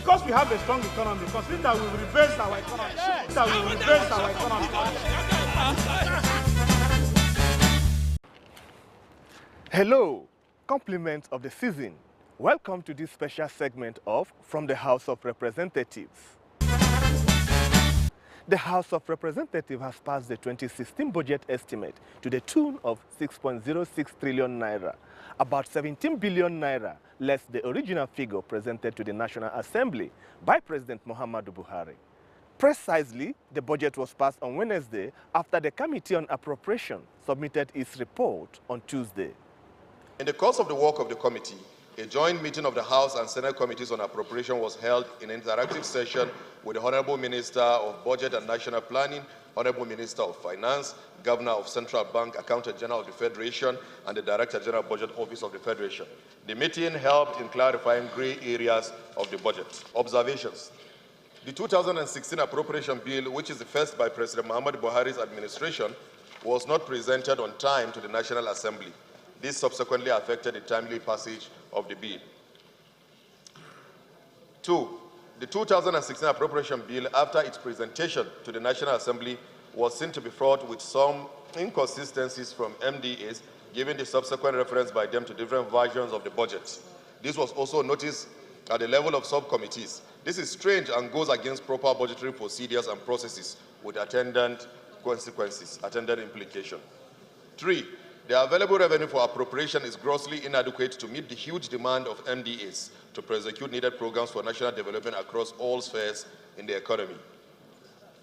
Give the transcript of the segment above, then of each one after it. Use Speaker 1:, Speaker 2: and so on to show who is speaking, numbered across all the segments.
Speaker 1: because we have a strong economy, considering that we will reverse our economy. That we will reverse our economy. Hello, compliments of the season. Welcome to this special segment of From the House of Representatives. The House of Representatives has passed the 2016 budget estimate to the tune of 6.06 trillion naira, about 17 billion naira less the original figure presented to the National Assembly by President Muhammadu Buhari. Precisely, the budget was passed on Wednesday after the Committee on Appropriation submitted its report on Tuesday.
Speaker 2: In the course of the work of the committee, a joint meeting of the House and Senate Committees on Appropriation was held in an interactive session with the Honorable Minister of Budget and National Planning, Honorable Minister of Finance, Governor of Central Bank, Accountant General of the Federation, and the Director General Budget Office of the Federation. The meeting helped in clarifying gray areas of the budget. Observations. The 2016 Appropriation Bill, which is the first by President Muhammadu Buhari's administration, was not presented on time to the National Assembly. This subsequently affected the timely passage of the bill. 2. The 2016 Appropriation Bill, after its presentation to the National Assembly, was seen to be fraught with some inconsistencies from MDAs, given the subsequent reference by them to different versions of the budget. This was also noticed at the level of subcommittees. This is strange and goes against proper budgetary procedures and processes with attendant consequences, attendant implication. 3. The available revenue for appropriation is grossly inadequate to meet the huge demand of MDAs to prosecute needed programs for national development across all spheres in the economy.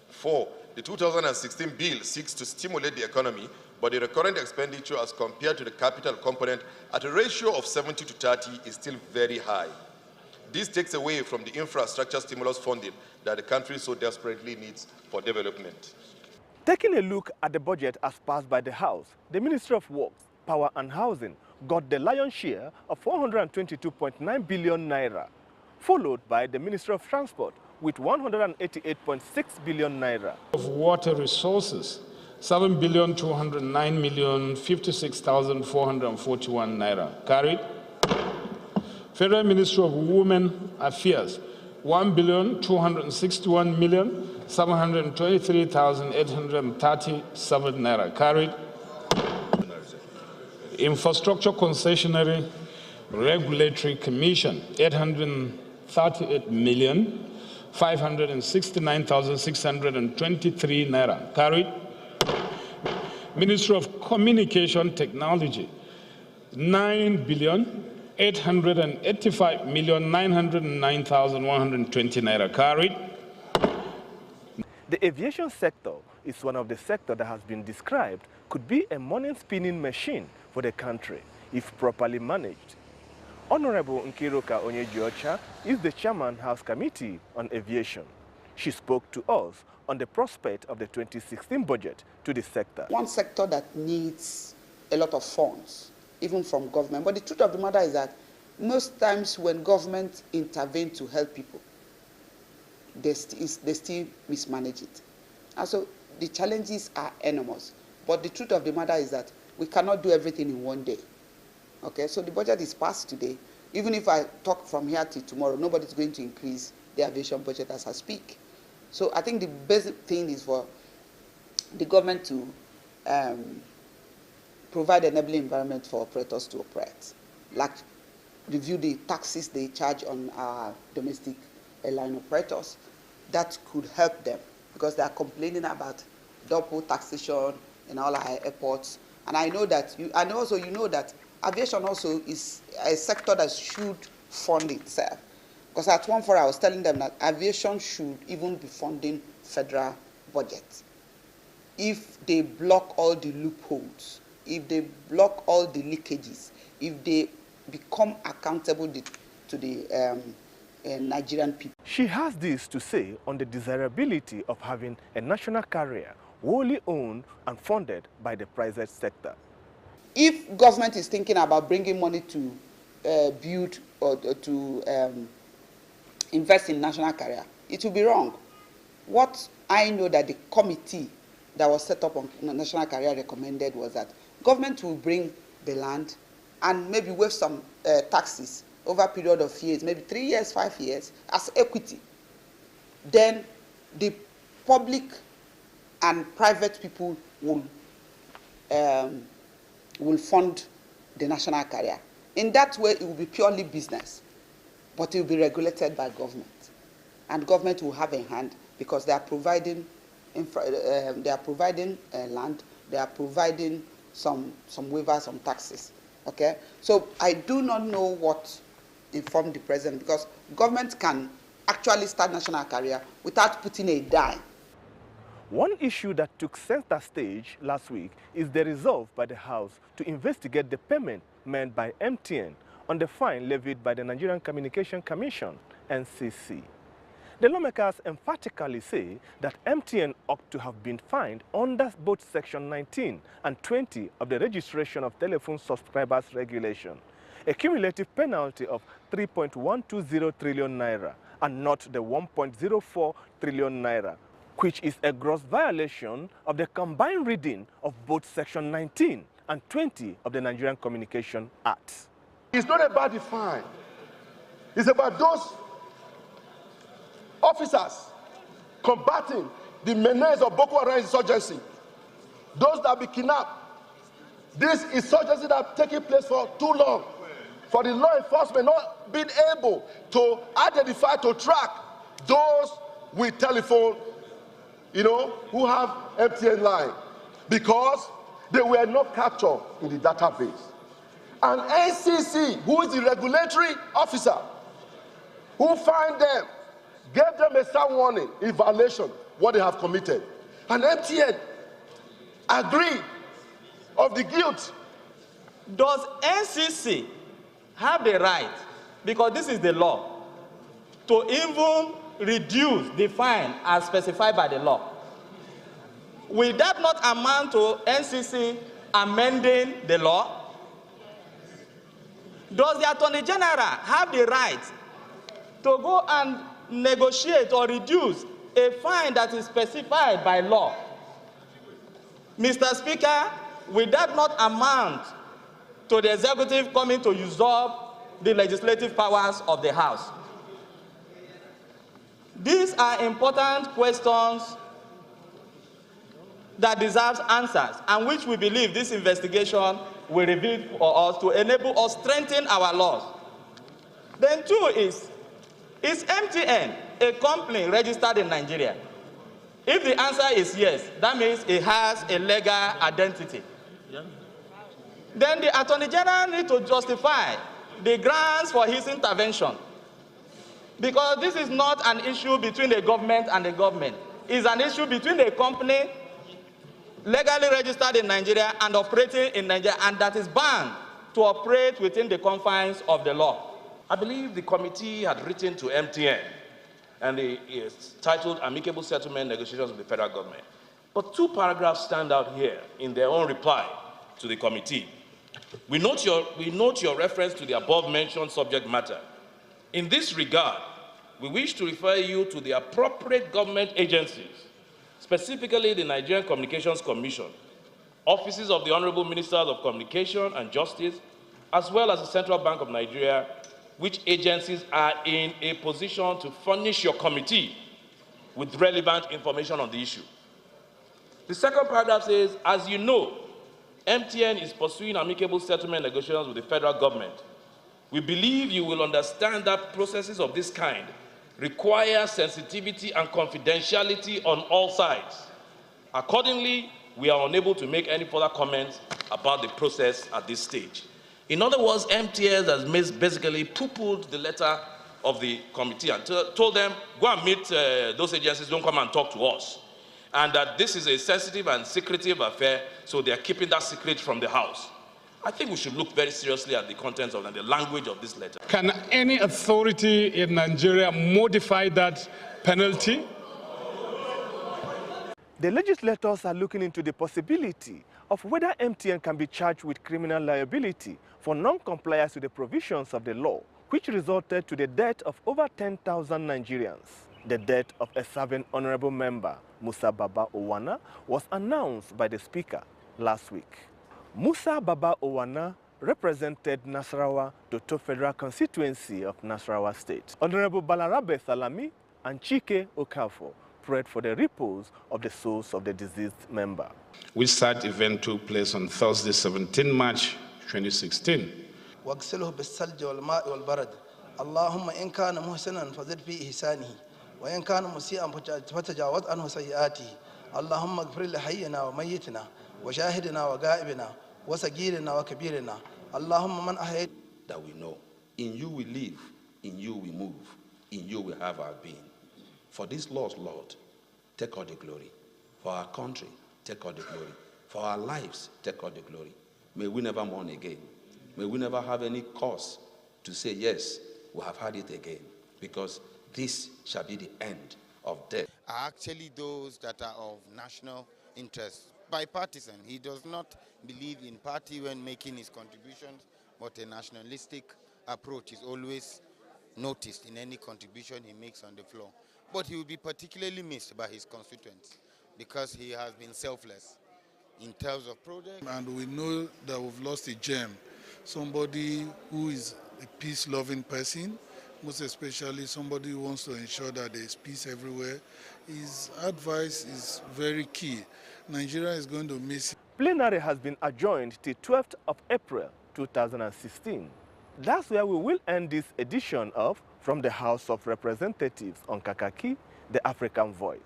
Speaker 2: 4. The 2016 bill seeks to stimulate the economy, but the recurrent expenditure as compared to the capital component at a ratio of 70 to 30 is still very high. This takes away from the infrastructure stimulus funding that the country so desperately needs for development.
Speaker 1: Taking a look at the budget as passed by the House, the Ministry of Works, Power and Housing got the lion's share of 422.9 billion naira, followed by the Ministry of Transport with 188.6 billion naira.
Speaker 3: Of water resources, 7,209,056,441 naira. Carried. Federal Ministry of Women Affairs, 1,261,723,837 naira. Carried. Infrastructure Concessionary Regulatory Commission, 838,569,623 naira. Carried. Ministry of Communication Technology, 9,885,909,120 naira. Carried.
Speaker 1: The aviation sector is one of the sectors that has been described could be a money-spinning machine for the country if properly managed. Honorable Nkiruka Onyejiocha is the Chairman House Committee on Aviation. She spoke to us on the prospect of the 2016 budget to the sector.
Speaker 4: One sector that needs a lot of funds, even from government. But the truth of the matter is that most times when government intervene to help people, they still mismanage it. And so the challenges are enormous. But the truth of the matter is that we cannot do everything in one day. Okay, so the budget is passed today. Even if I talk from here till tomorrow, nobody's going to increase the aviation budget as I speak. So I think the basic thing is for the government to provide an enabling environment for operators to operate, like review the taxes they charge on our domestic airline operators. That could help them because they are complaining about double taxation in all our airports. And I know that, you know that aviation also is a sector that should fund itself. Because at one point I was telling them that aviation should even be funding federal budget. If they block all the loopholes, if they block all the leakages, if they become accountable to the Nigerian people.
Speaker 1: She has this to say on the desirability of having a national carrier wholly owned and funded by the private sector.
Speaker 4: If government is thinking about bringing money to build or to invest in national carrier, it will be wrong. What I know that the committee that was set up on national carrier recommended was that government will bring the land and maybe waive some taxes over a period of years, maybe 3 years, 5 years, as equity, then the public and private people will fund the national carrier. In that way, it will be purely business, but it will be regulated by government. And government will have a hand because they are providing, land, they are providing some waivers, some taxes. Okay? So I do not know what informed the president, because government can actually start national carrier without putting a dime.
Speaker 1: One issue that took center stage last week is the resolve by the House to investigate the payment made by MTN on the fine levied by the Nigerian Communication Commission, NCC. The lawmakers emphatically say that MTN ought to have been fined under both Section 19 and 20 of the Registration of Telephone Subscribers Regulation, a cumulative penalty of 3.120 trillion naira and not the 1.04 trillion naira, which is a gross violation of the combined reading of both Section 19 and 20 of the Nigerian Communication Act.
Speaker 2: It's not about the fine. It's about those officers combating the menace of Boko Haram insurgency, those that be kidnapped. This insurgency that have taken place for too long, for the law enforcement not being able to identify, to track those with telephone, who have MTN line, because they were not captured in the database. And NCC, who is the regulatory officer, who fined them, gave them a sound warning in violation what they have committed. And MTN agreed of the guilt.
Speaker 5: Does NCC have the right, because this is the law, to even reduce the fine as specified by the law? Will that not amount to NCC amending the law? Does the Attorney General have the right to go and negotiate or reduce a fine that is specified by law? Mr. Speaker, will that not amount to the executive coming to usurp the legislative powers of the House? These are important questions that deserve answers, and which we believe this investigation will reveal for us to enable us strengthen our laws. Then two is MTN a company registered in Nigeria? If the answer is yes, that means it has a legal identity. Yeah. Then the Attorney General needs to justify the grounds for his intervention, because this is not an issue between the government and the government. It's an issue between a company legally registered in Nigeria and operating in Nigeria, and that is bound to operate within the confines of the law.
Speaker 6: I believe the committee had written to MTN, and it's titled Amicable Settlement Negotiations with the federal government. But two paragraphs stand out here in their own reply to the committee. We note your reference to the above-mentioned subject matter. In this regard, we wish to refer you to the appropriate government agencies, specifically the Nigerian Communications Commission, offices of the Honorable Ministers of Communication and Justice, as well as the Central Bank of Nigeria, which agencies are in a position to furnish your committee with relevant information on the issue. The second paragraph says, as you know, MTN is pursuing amicable settlement negotiations with the federal government. We believe you will understand that processes of this kind require sensitivity and confidentiality on all sides. Accordingly, we are unable to make any further comments about the process at this stage. In other words, MTN has basically poo-pooed the letter of the committee and told them, go and meet those agencies, don't come and talk to us. And that this is a sensitive and secretive affair, so they are keeping that secret from the House. I think we should look very seriously at the contents of and the language of this letter.
Speaker 3: Can any authority in Nigeria modify that penalty?
Speaker 1: The legislators are looking into the possibility of whether MTN can be charged with criminal liability for non-compliance with the provisions of the law, which resulted to the death of over 10,000 Nigerians. The death of a serving honorable member, Musa Baba Owana, was announced by the Speaker last week. Musa Baba Owana represented Nasarawa Doto Federal Constituency of Nasarawa State. Honorable Balarabe Salami and Chike Okafor prayed for the repose of the souls of the deceased member.
Speaker 3: Which such event took place on Thursday, 17 March 2016.
Speaker 7: واغسله بالثلج والماء والبرد اللهم إن كان محسنا فزد في إحسانه وإن كان مسيئا فتجاوز عنه سيئاته اللهم اغفر لحينا وميتنا وشاهدنا وغائبنا وصغيرنا وكبيرنا اللهم من أحييت.
Speaker 6: That we know, in you we live, in you we move, in you we have our being. For this loss, Lord, take all the glory. For our country, take all the glory. For our lives, take all the glory. May we never mourn again. May we never have any cause to say, yes, we have had it again, because this shall be the end of death.
Speaker 8: Are actually those that are of national interest. Bipartisan, he does not believe in party when making his contributions, but a nationalistic approach is always noticed in any contribution he makes on the floor. But he will be particularly missed by his constituents because he has been selfless in terms of projects.
Speaker 9: And we know that we've lost a gem, somebody who is a peace-loving person, most especially somebody who wants to ensure that there is peace everywhere. His advice is very key. Nigeria is going to miss him.
Speaker 1: Plenary has been adjourned till 12th of April 2016. That's where we will end this edition of From the House of Representatives on Kakaaki, the African Voice.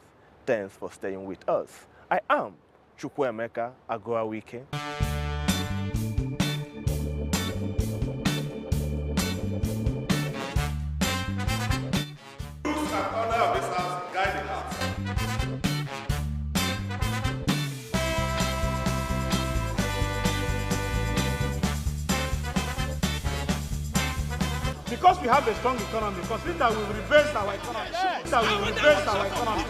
Speaker 1: Thanks for staying with us. I am Chukwuemeka Agoawike.
Speaker 10: Because we have a strong economy, consider that we will reverse our economy. That we will reverse our economy.